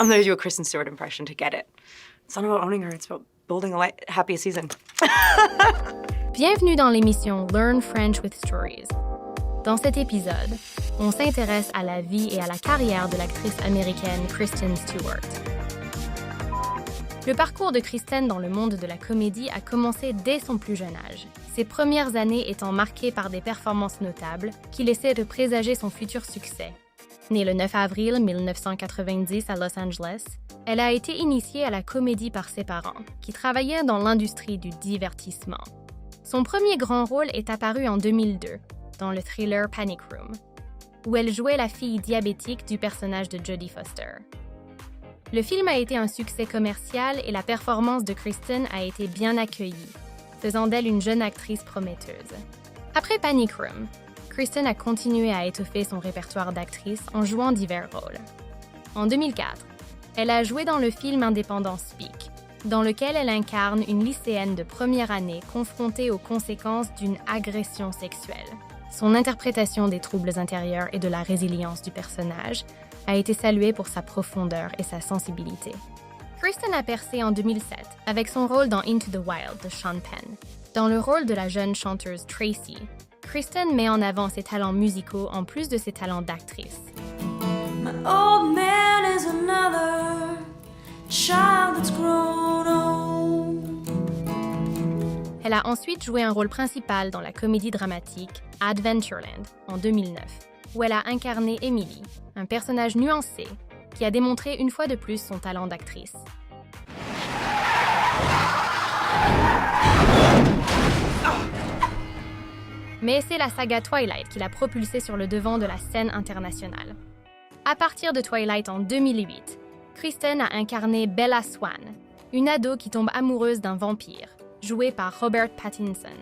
I'm going to do a Kristen Stewart impression to get it. It's not about owning her, it's about building a happy season. Bienvenue dans l'émission Learn French with Stories. Dans cet épisode, on s'intéresse à la vie et à la carrière de l'actrice américaine Kristen Stewart. Le parcours de Kristen dans le monde de la comédie a commencé dès son plus jeune âge, ses premières années étant marquées par des performances notables qui laissaient de présager son futur succès. Née le 9 avril 1990 à Los Angeles, elle a été initiée à la comédie par ses parents, qui travaillaient dans l'industrie du divertissement. Son premier grand rôle est apparu en 2002, dans le thriller Panic Room, où elle jouait la fille diabétique du personnage de Jodie Foster. Le film a été un succès commercial et la performance de Kristen a été bien accueillie, faisant d'elle une jeune actrice prometteuse. Après Panic Room, Kristen a continué à étoffer son répertoire d'actrice en jouant divers rôles. En 2004, elle a joué dans le film indépendant Speak, dans lequel elle incarne une lycéenne de première année confrontée aux conséquences d'une agression sexuelle. Son interprétation des troubles intérieurs et de la résilience du personnage a été saluée pour sa profondeur et sa sensibilité. Kristen a percé en 2007 avec son rôle dans Into the Wild de Sean Penn. Dans le rôle de la jeune chanteuse Tracy, Kristen met en avant ses talents musicaux en plus de ses talents d'actrice. My old man is another child that's grown old. Elle a ensuite joué un rôle principal dans la comédie dramatique Adventureland en 2009, où elle a incarné Emily, un personnage nuancé qui a démontré une fois de plus son talent d'actrice. Mais c'est la saga Twilight qui l'a propulsée sur le devant de la scène internationale. À partir de Twilight en 2008, Kristen a incarné Bella Swan, une ado qui tombe amoureuse d'un vampire, jouée par Robert Pattinson.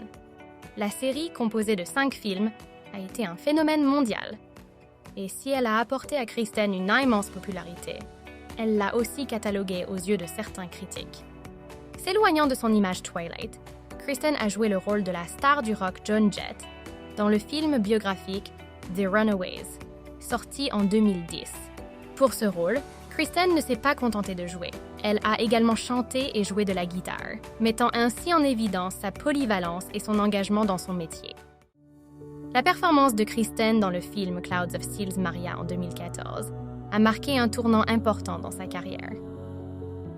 La série, composée de 5 films, a été un phénomène mondial. Et si elle a apporté à Kristen une immense popularité, elle l'a aussi cataloguée aux yeux de certains critiques. S'éloignant de son image Twilight, Kristen a joué le rôle de la star du rock Joan Jett dans le film biographique The Runaways, sorti en 2010. Pour ce rôle, Kristen ne s'est pas contentée de jouer. Elle a également chanté et joué de la guitare, mettant ainsi en évidence sa polyvalence et son engagement dans son métier. La performance de Kristen dans le film Clouds of Sils Maria en 2014 a marqué un tournant important dans sa carrière.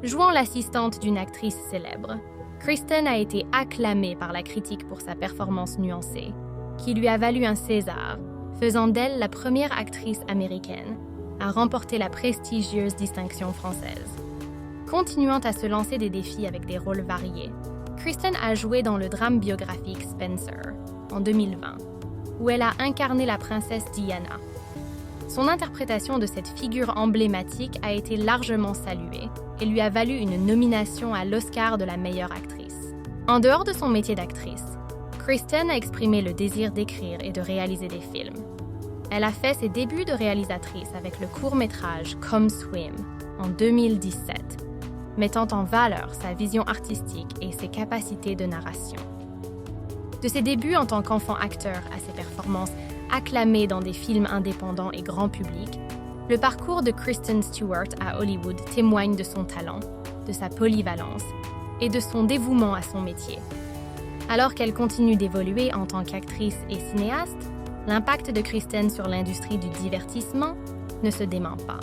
Jouant l'assistante d'une actrice célèbre, Kristen a été acclamée par la critique pour sa performance nuancée, qui lui a valu un César, faisant d'elle la première actrice américaine à remporter la prestigieuse distinction française. Continuant à se lancer des défis avec des rôles variés, Kristen a joué dans le drame biographique Spencer en 2020, où elle a incarné la princesse Diana. Son interprétation de cette figure emblématique a été largement saluée et lui a valu une nomination à l'Oscar de la meilleure actrice. En dehors de son métier d'actrice, Kristen a exprimé le désir d'écrire et de réaliser des films. Elle a fait ses débuts de réalisatrice avec le court-métrage Come Swim en 2017, mettant en valeur sa vision artistique et ses capacités de narration. De ses débuts en tant qu'enfant acteur à ses performances acclamées dans des films indépendants et grand public, le parcours de Kristen Stewart à Hollywood témoigne de son talent, de sa polyvalence et de son dévouement à son métier. Alors qu'elle continue d'évoluer en tant qu'actrice et cinéaste, l'impact de Kristen sur l'industrie du divertissement ne se dément pas.